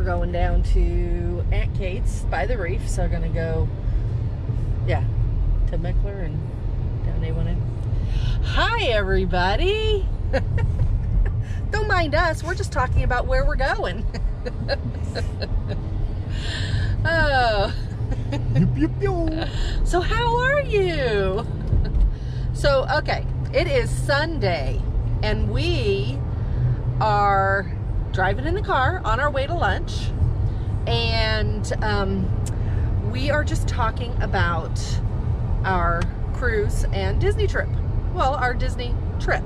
going down to Aunt Kate's by the reef, so we're gonna go, yeah, to Meckler and down A1A. Hi, everybody. Don't mind us. We're just talking about where we're going. Oh. So how are you? So, okay, it is Sunday, and we are driving in the car on our way to lunch, and we are just talking about our cruise and Disney trip. Well, our Disney trip.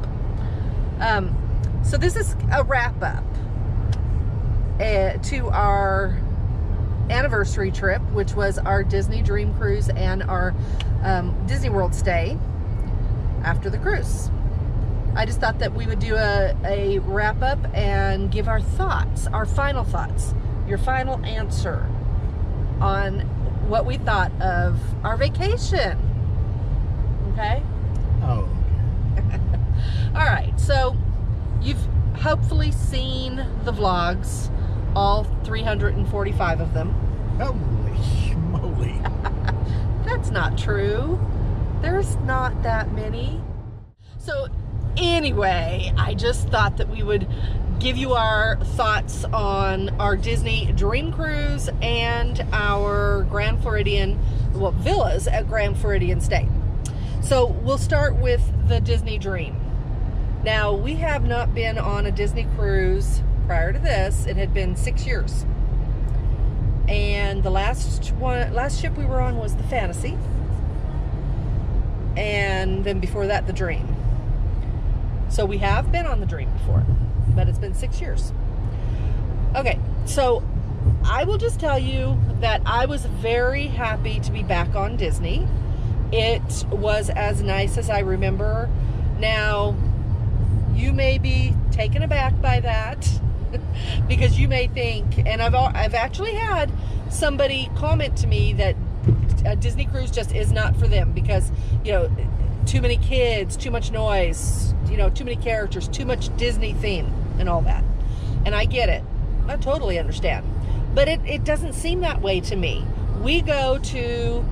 So this is a wrap-up to our anniversary trip, which was our Disney Dream Cruise and our Disney World stay after the cruise. I just thought that we would do a wrap-up and give our thoughts, our final thoughts, your final answer on what we thought of our vacation. Okay? Oh. All right, so you've hopefully seen the vlogs, all 345 of them. Holy moly. That's not true. There's not that many. So anyway, I just thought that we would give you our thoughts on our Disney Dream Cruise and our Grand Floridian, well, villas at Grand Floridian stay. So we'll start with the Disney Dream. Now, we have not been on a Disney cruise prior to this. It had been 6 years. And the last ship we were on was the Fantasy. And then before that, the Dream. So we have been on the Dream before, but it's been 6 years. Okay, so I will just tell you that I was very happy to be back on Disney. It was as nice as I remember. Now, you may be taken aback by that because you may think, and I've actually had somebody comment to me that a Disney cruise just is not for them because, you know, too many kids, too much noise, you know, too many characters, too much Disney theme and all that. And I get it. I totally understand. But it doesn't seem that way to me. We go to,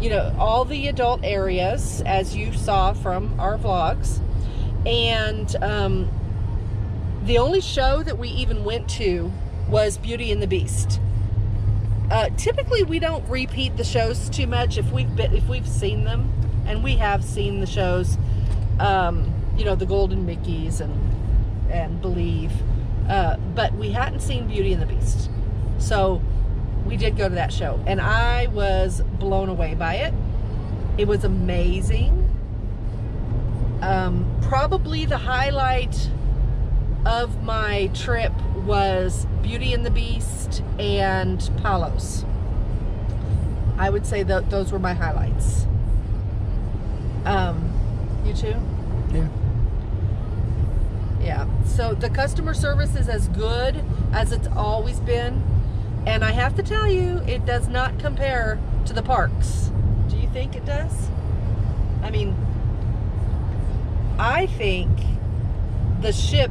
you know, all the adult areas, as you saw from our vlogs. And the only show that we even went to was Beauty and the Beast. Typically, we don't repeat the shows too much if we've seen them, and we have seen the shows. You know, the Golden Mickeys and Believe, but we hadn't seen Beauty and the Beast, so we did go to that show, and I was blown away by it. It was amazing. Probably the highlight of my trip was Beauty and the Beast and Palos. I would say that those were my highlights. You too? Yeah. Yeah. So the customer service is as good as it's always been. And I have to tell you, it does not compare to the parks. Do you think it does? I mean, I think the ship,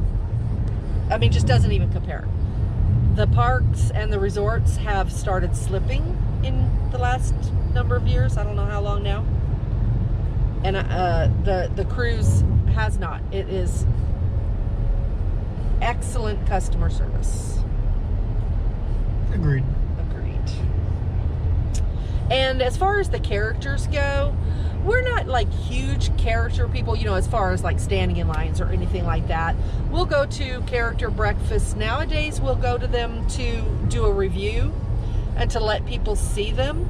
I mean, just doesn't even compare. The parks and the resorts have started slipping in the last number of years. I don't know how long now. And the cruise has not. It is excellent customer service. Agreed. And as far as the characters go, we're not like huge character people, you know, as far as like standing in lines or anything like that. We'll go to character breakfasts. Nowadays, we'll go to them to do a review and to let people see them.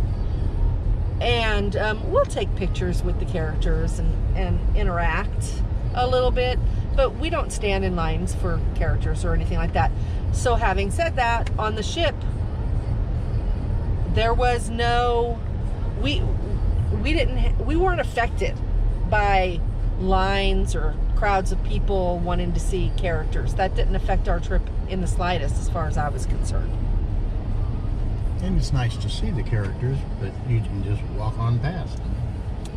And we'll take pictures with the characters and interact a little bit, but we don't stand in lines for characters or anything like that. So having said that, on the ship, there was no, we weren't affected by lines or crowds of people wanting to see characters. That didn't affect our trip in the slightest as far as I was concerned. And it's nice to see the characters, but you can just walk on past.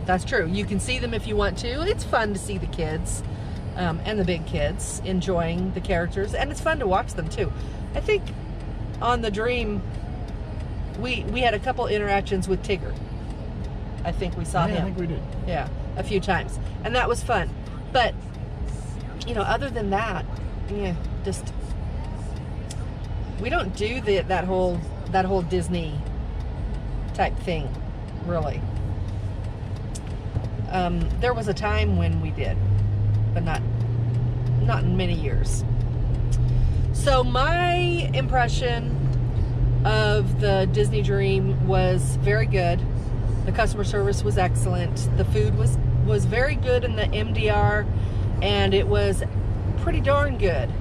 That's true. You can see them if you want to. It's fun to see the kids and the big kids enjoying the characters, and it's fun to watch them too. I think on the Dream, we had a couple interactions with Tigger. I think we saw him. I think we did. Yeah, a few times, and that was fun. But other than that, yeah, just we don't do that whole Disney type thing, really. There was a time when we did, but not in many years. So my impression of the Disney Dream was very good. The customer service was excellent. The food was very good in the MDR, and it was pretty darn good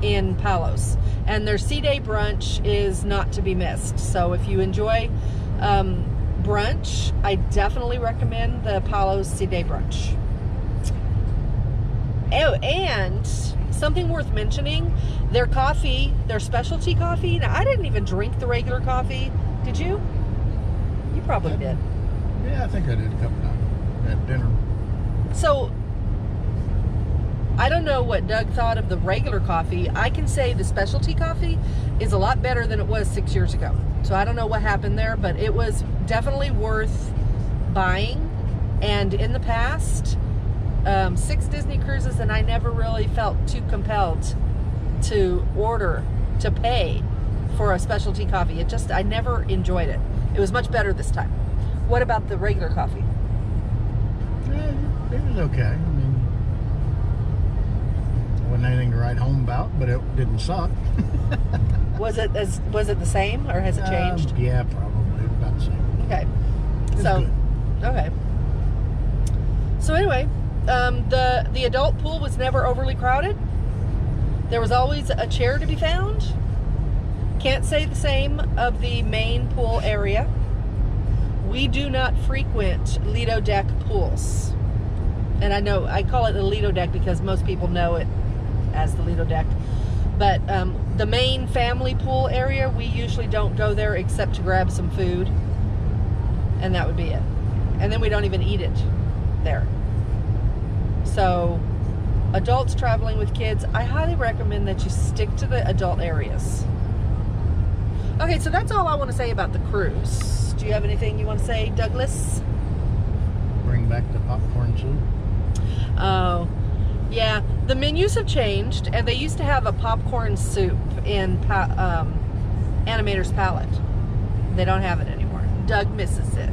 in Palos. And their Sea Day brunch is not to be missed. So if you enjoy brunch, I definitely recommend the Palos Sea Day brunch. Oh, and something worth mentioning, their coffee, their specialty coffee. Now, I didn't even drink the regular coffee. Did you? You probably did. Yeah, I think I did a couple times at dinner. So, I don't know what Doug thought of the regular coffee. I can say the specialty coffee is a lot better than it was 6 years ago. So I don't know what happened there, but it was definitely worth buying. And in the past, 6 Disney cruises, and I never really felt too compelled to pay for a specialty coffee. I never enjoyed it. It was much better this time. What about the regular coffee? Yeah, it was okay. I mean, wasn't anything to write home about, but it didn't suck. Was it the same, or has it changed? Yeah, probably about the same. Okay. It's good. Okay. So anyway, the adult pool was never overly crowded. There was always a chair to be found. Can't say the same of the main pool area. We do not frequent Lido deck pools. And I know I call it a Lido deck because most people know it as the Lido deck. But the main family pool area, we usually don't go there except to grab some food. And that would be it. And then we don't even eat it there. So, adults traveling with kids, I highly recommend that you stick to the adult areas. Okay, so that's all I want to say about the cruise. Do you have anything you want to say, Douglas? Bring back the popcorn soup. Oh, yeah. The menus have changed, and they used to have a popcorn soup in Animator's Palette. They don't have it anymore. Doug misses it.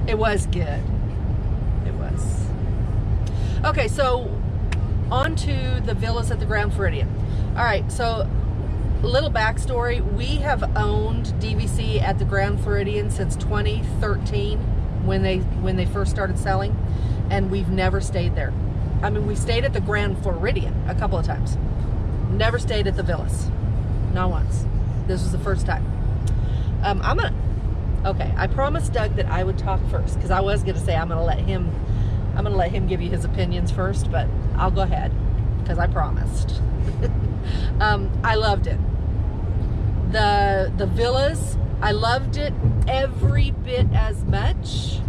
It was good. It was. Okay, so on to the villas at the Grand Floridian. All right, so little backstory. We have owned DVC at the Grand Floridian since 2013 when they first started selling, and we've never stayed there. I mean, we stayed at the Grand Floridian a couple of times. Never stayed at the villas. Not once. This was the first time. Okay, I promised Doug that I would talk first because I was going to say I'm going to let him give you his opinions first, but I'll go ahead because I promised. I loved it. The villas, I loved it every bit as much,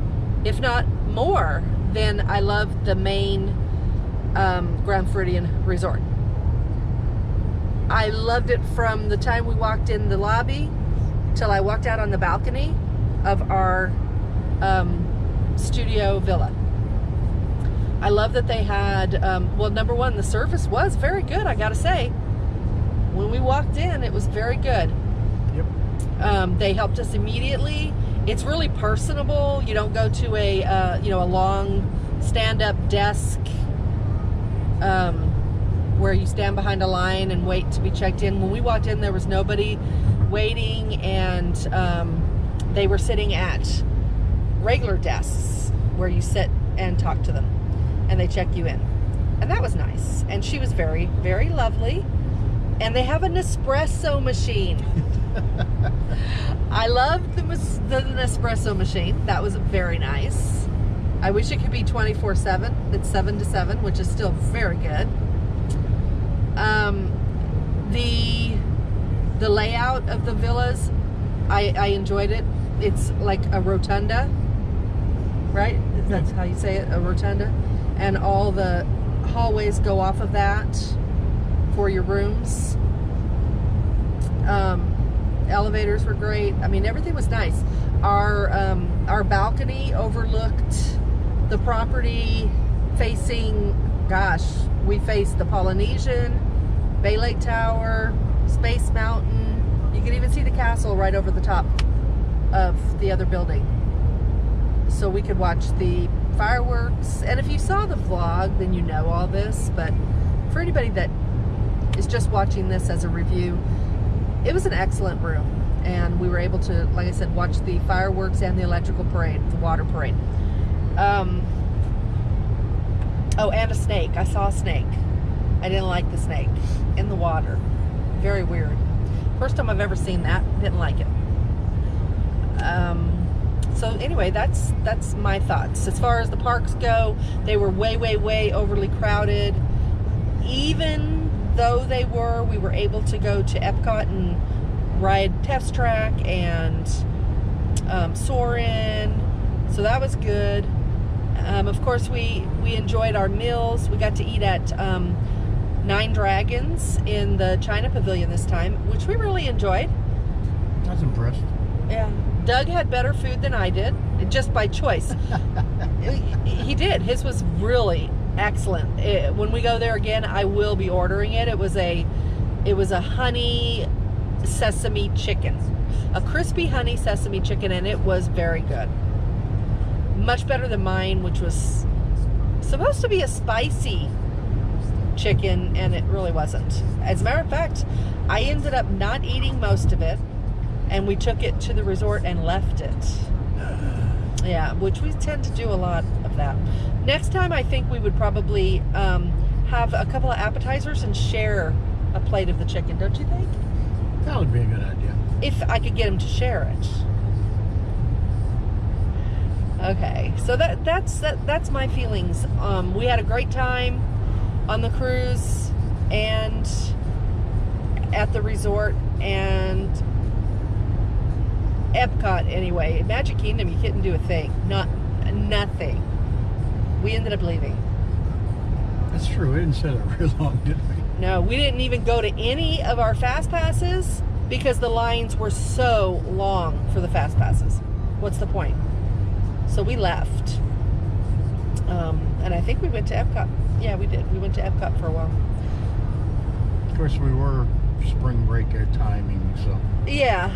if not more, than I loved the main Grand Floridian Resort. I loved it from the time we walked in the lobby till I walked out on the balcony of our studio villa. I love that they had, well, number one, the service was very good, I gotta say. When we walked in, it was very good. Yep. They helped us immediately. It's really personable. You don't go to a long stand-up desk where you stand behind a line and wait to be checked in. When we walked in, there was nobody waiting, and they were sitting at regular desks where you sit and talk to them, and they check you in. And that was nice. And she was very, very lovely. And they have a Nespresso machine. I loved the Nespresso machine. That was very nice. I wish it could be 24/7. It's 7 to 7, which is still very good. The layout of the villas, I enjoyed it. It's like a rotunda, right? That's how you say it, a rotunda. And all the hallways go off of that for your rooms. Elevators were great. I mean, everything was nice. Our balcony overlooked the property facing, gosh, we faced the Polynesian, Bay Lake Tower, Space Mountain. You could even see the castle right over the top of the other building. So we could watch the fireworks. And if you saw the vlog, then you know all this. But for anybody that is just watching this as a review, it was an excellent room. And we were able to, like I said, watch the fireworks and the electrical parade, the water parade. Oh, and a snake. I saw a snake. I didn't like the snake in the water. Very weird. First time I've ever seen that. Didn't like it. So anyway, that's my thoughts. As far as the parks go, they were way overly crowded. Even though we were able to go to Epcot and ride Test Track and Soarin'. So that was good. Of course, we enjoyed our meals. We got to eat at Nine Dragons in the China Pavilion this time, which we really enjoyed. I was impressed. Yeah. Doug had better food than I did, just by choice. He did. His was really excellent. When we go there again, I will be ordering it. It was a honey sesame chicken. A crispy honey sesame chicken, and it was very good. Much better than mine, which was supposed to be a spicy chicken, and it really wasn't. As a matter of fact, I ended up not eating most of it, and we took it to the resort and left it. Yeah, which we tend to do a lot of that. Next time, I think we would probably have a couple of appetizers and share a plate of the chicken, don't you think? That would be a good idea. If I could get him to share it. Okay, so that's my feelings. We had a great time on the cruise and at the resort and Epcot anyway. Magic Kingdom, you couldn't do a thing. Nothing. We ended up leaving. That's true. We didn't sit there real long, did we? No, we didn't even go to any of our fast passes because the lines were so long for the fast passes. What's the point? So we left. And I think we went to Epcot. Yeah, we did. We went to Epcot for a while. Of course, we were spring break timing, so. Yeah.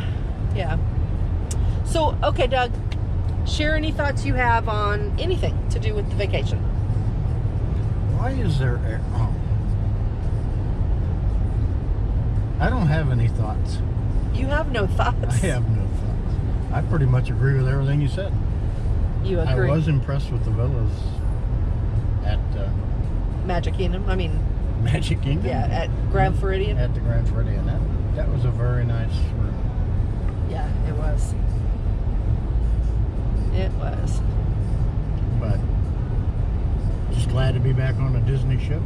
So, okay, Doug, share any thoughts you have on anything to do with the vacation. Why is there air? Oh. I don't have any thoughts. You have no thoughts? I have no thoughts. I pretty much agree with everything you said. You agree? I was impressed with the villas at Magic Kingdom. I mean, Magic Kingdom. Yeah, at Grand Floridian. At the Grand Floridian. That was a very nice room. Yeah, it was. It was. But just glad to be back on a Disney ship.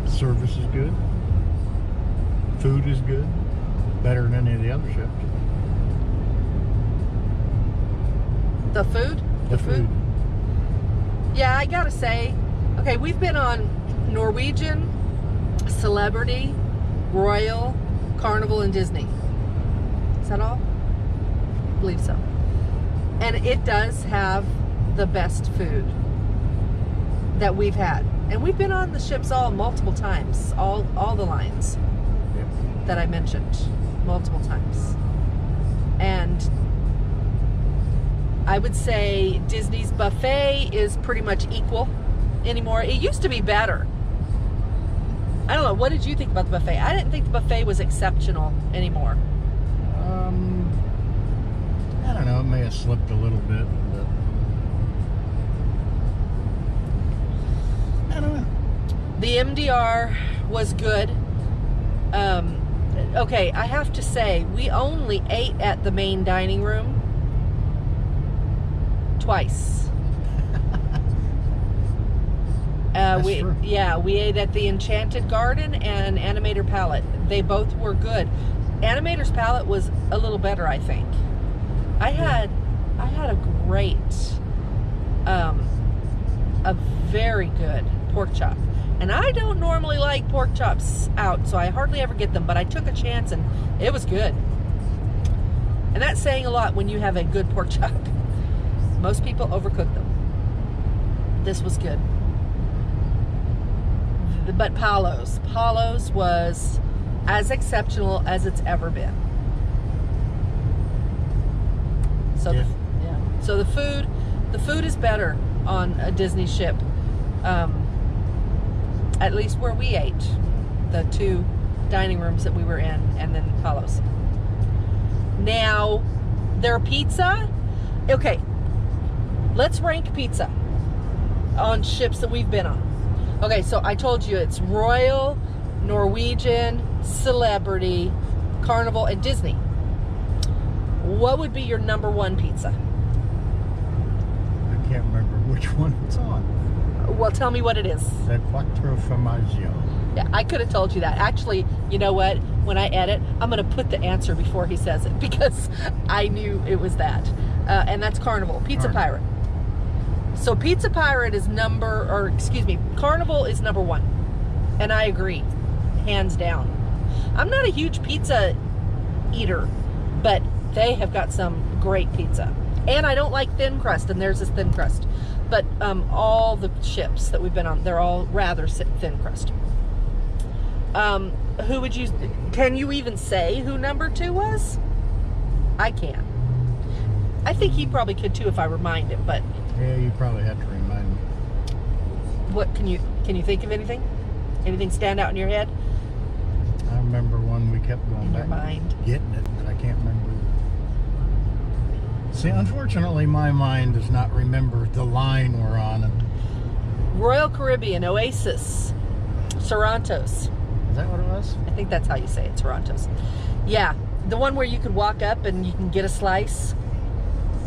Service is good. Food is good. Better than any of the other ships. The food? The food. Yeah, I gotta say, okay, we've been on Norwegian, Celebrity, Royal, Carnival, and Disney. Is that all? I believe so. And it does have the best food that we've had. And we've been on the ships all multiple times, all the lines that I mentioned multiple times. And I would say Disney's buffet is pretty much equal anymore. It used to be better. I don't know. What did you think about the buffet? I didn't think the buffet was exceptional anymore. I don't know. It may have slipped a little bit, but I don't know. The MDR was good. Okay, I have to say, we only ate at the main dining room twice. That's true. Yeah, we ate at the Enchanted Garden and Animator Palette. They both were good. Animator's Palette was a little better, I think. I had a great, a very good pork chop. And I don't normally like pork chops out, so I hardly ever get them, but I took a chance and it was good. And that's saying a lot when you have a good pork chop. Most people overcook them. This was good. But Paulo's was as exceptional as it's ever been. So Yeah. So the food is better on a Disney ship. At least where we ate, the 2 dining rooms that we were in, and then Paulo's. Now, their pizza, okay, let's rank pizza on ships that we've been on. Okay, so I told you it's Royal, Norwegian, Celebrity, Carnival, and Disney. What would be your number 1 pizza? I can't remember which one it's on. Well, tell me what it is. The Quattro Formaggio. Yeah, I could have told you that. Actually, you know what? When I edit, I'm going to put the answer before he says it because I knew it was that. And that's Carnival, Pizza Pirate. So Pizza Pirate is Carnival is number 1. And I agree, hands down. I'm not a huge pizza eater, but they have got some great pizza. And I don't like thin crust, and theirs is thin crust. But all the ships that we've been on, they're all rather thin crust. Who would you, can you even say who number 2 was? I can. I think he probably could too if I remind him, but. Yeah, you probably have to remind me. What, can you think of anything? Anything stand out in your head? I remember one we kept going In back your mind. getting it, but I can't remember. See, unfortunately, my mind does not remember the line we're on. Royal Caribbean, Oasis, Sorrento's. Is that what it was? I think that's how you say it, Sorrento's. Yeah, the one where you could walk up and you can get a slice,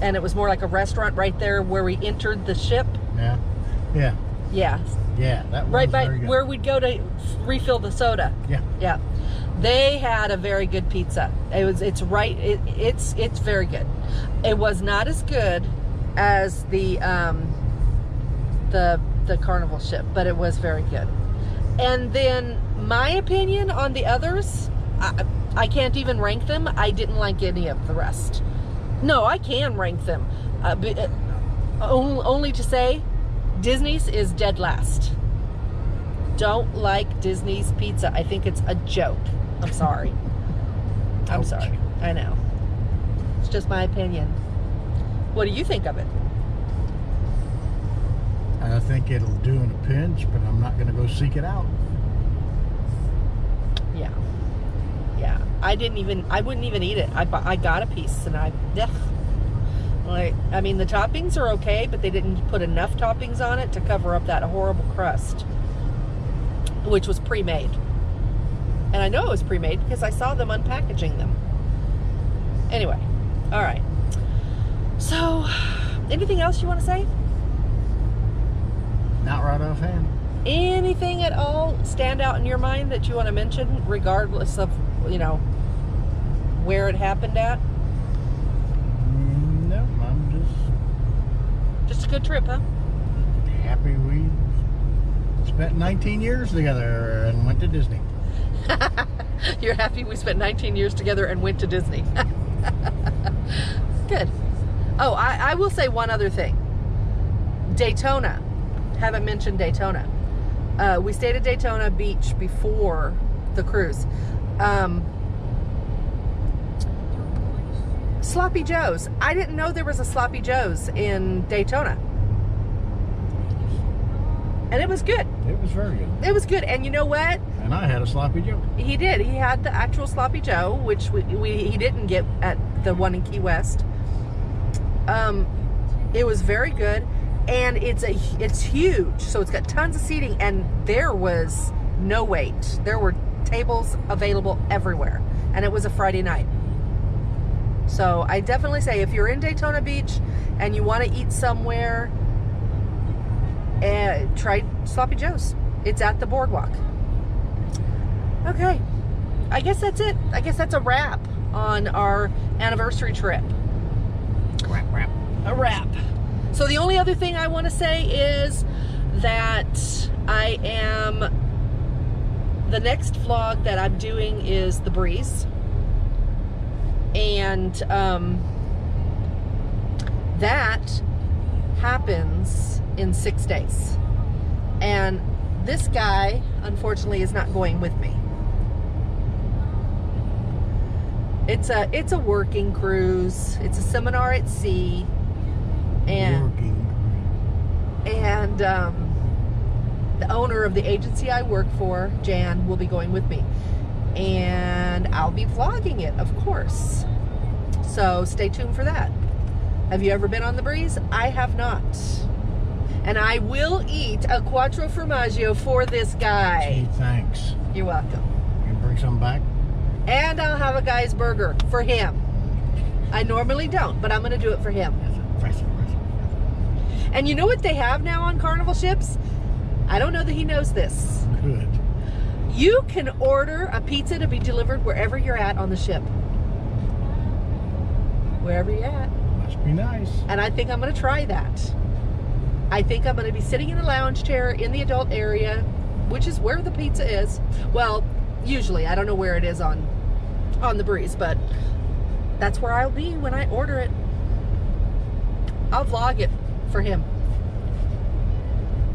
and it was more like a restaurant right there where we entered the ship. Yeah. Yeah. Yeah. Yeah, that was Right by very good. where we'd go to refill the soda. Yeah. Yeah. They had a very good pizza. It's very good. It was not as good as the Carnival ship, but it was very good. And then my opinion on the others, I can't even rank them. I didn't like any of the rest. No, I can rank them. Only to say Disney's is dead last. Don't like Disney's pizza. I think it's a joke. I'm sorry. I'm Ouch. sorry. I know. It's just my opinion. What do you think of it? I think it'll do in a pinch, but I'm not going to go seek it out. Yeah. Yeah. I wouldn't even eat it. I got a piece and I mean, the toppings are okay, but they didn't put enough toppings on it to cover up that horrible crust, which was pre-made. And I know it was pre-made because I saw them unpackaging them. Anyway, all right. So, anything else you want to say? Not right offhand. Anything at all stand out in your mind that you want to mention, regardless of, where it happened at? No, I'm Just a good trip, huh? happy we spent 19 years together and went to Disney. You're happy we spent 19 years together and went to Disney. Good. Oh, I will say one other thing. Daytona. Haven't mentioned Daytona. We stayed at Daytona Beach before the cruise. Sloppy Joe's. I didn't know there was a Sloppy Joe's in Daytona. And it was good. It was very good. It was good. And you know what? And I had a sloppy Joe. He did. He had the actual Sloppy Joe, which he didn't get at the one in Key West. It was very good, and it's huge, so it's got tons of seating, and there was no wait. There were tables available everywhere, and it was a Friday night. So I definitely say if you're in Daytona Beach and you want to eat somewhere, try Sloppy Joe's. It's at the boardwalk. Okay, I guess that's it. I guess that's a wrap on our anniversary trip. Wrap. A wrap. So the only other thing I want to say is that The next vlog that I'm doing is the breeze. And that happens in 6 days. And this guy, unfortunately, is not going with me. It's a working cruise. It's a seminar at sea. And the owner of the agency I work for, Jan, will be going with me. And I'll be vlogging it, of course. So stay tuned for that. Have you ever been on the breeze? I have not. And I will eat a quattro formaggio for this guy. Gee, thanks. You're welcome. You can bring some back? And I'll have a guy's burger for him. I normally don't, but I'm going to do it for him. Fresh. And you know what they have now on Carnival ships? I don't know that he knows this. Good. You can order a pizza to be delivered wherever you're at on the ship. Wherever you're at. Must be nice. And I think I'm going to try that. I think I'm going to be sitting in a lounge chair in the adult area, which is where the pizza is. Well, usually. I don't know where it is on the breeze, but that's where I'll be when I order it. I'll vlog it for him.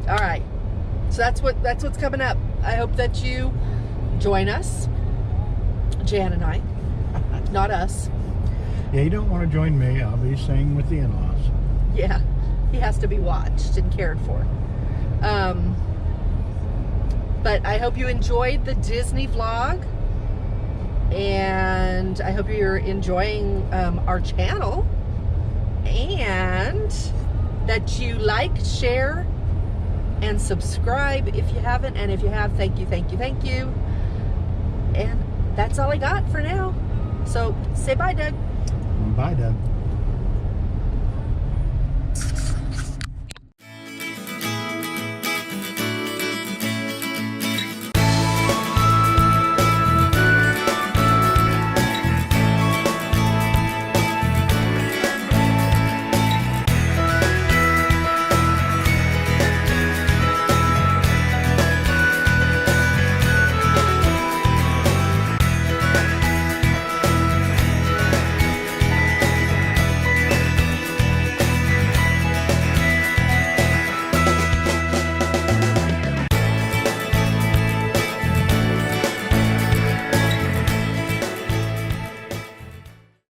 All right. So that's what's coming up. I hope that you join us, Jan and I, not us. Yeah, you don't want to join me. I'll be staying with the in-laws. Yeah, he has to be watched and cared for. But I hope you enjoyed the Disney vlog, and I hope you're enjoying our channel, and that you like, share, and subscribe if you haven't, and if you have, thank you. And that's all I got for now. So say bye, Doug. Bye, Doug.